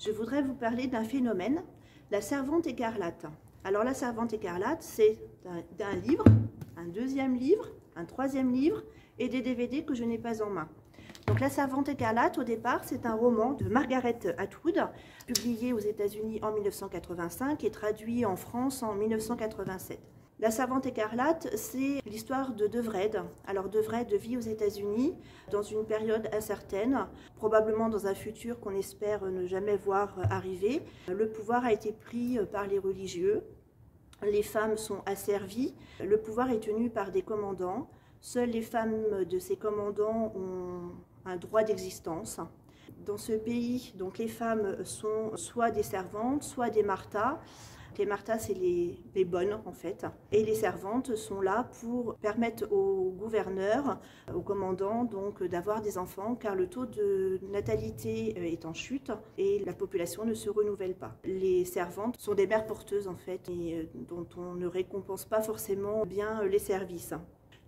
Je voudrais vous parler d'un phénomène, la servante écarlate. Alors la servante écarlate, c'est un livre, un deuxième livre, un troisième livre et des DVD que je n'ai pas en main. Donc la servante écarlate, au départ, c'est un roman de Margaret Atwood, publié aux États-Unis en 1985 et traduit en France en 1987. La servante écarlate, c'est l'histoire de Devred. Alors Devred vit aux États-Unis dans une période incertaine, probablement dans un futur qu'on espère ne jamais voir arriver. Le pouvoir a été pris par les religieux, les femmes sont asservies, le pouvoir est tenu par des commandants. Seules les femmes de ces commandants ont un droit d'existence. Dans ce pays, donc les femmes sont soit des servantes, soit des marthas. Les marthas, c'est les bonnes en fait. Et les servantes sont là pour permettre au gouverneur, au commandant, donc d'avoir des enfants, car le taux de natalité est en chute et la population ne se renouvelle pas. Les servantes sont des mères porteuses en fait, et dont on ne récompense pas forcément bien les services.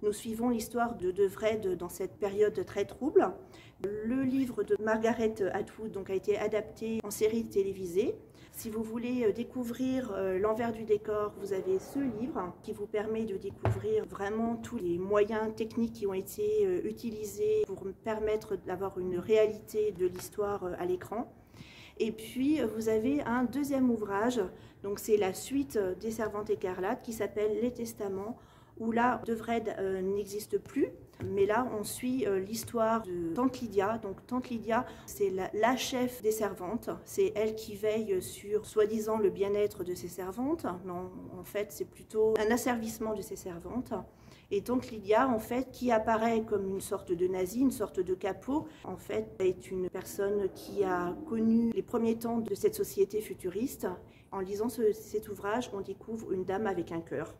Nous suivons l'histoire de Devred dans cette période très trouble. Le livre de Margaret Atwood donc, a été adapté en série télévisée. Si vous voulez découvrir l'envers du décor, vous avez ce livre qui vous permet de découvrir vraiment tous les moyens techniques qui ont été utilisés pour permettre d'avoir une réalité de l'histoire à l'écran. Et puis, vous avez un deuxième ouvrage, donc c'est la suite des Servantes écarlates qui s'appelle Les Testaments, où là, Devred n'existe plus, mais là, on suit l'histoire de Tante Lydia. Donc, Tante Lydia, c'est la chef des servantes. C'est elle qui veille sur, soi-disant, le bien-être de ses servantes. Non, en fait, c'est plutôt un asservissement de ses servantes. Et Tante Lydia, en fait, qui apparaît comme une sorte de nazie, une sorte de capot, en fait, est une personne qui a connu les premiers temps de cette société futuriste. En lisant cet ouvrage, on découvre une dame avec un cœur.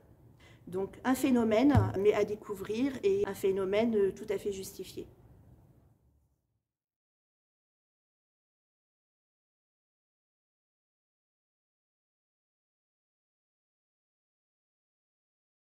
Donc un phénomène, mais à découvrir, et un phénomène tout à fait justifié.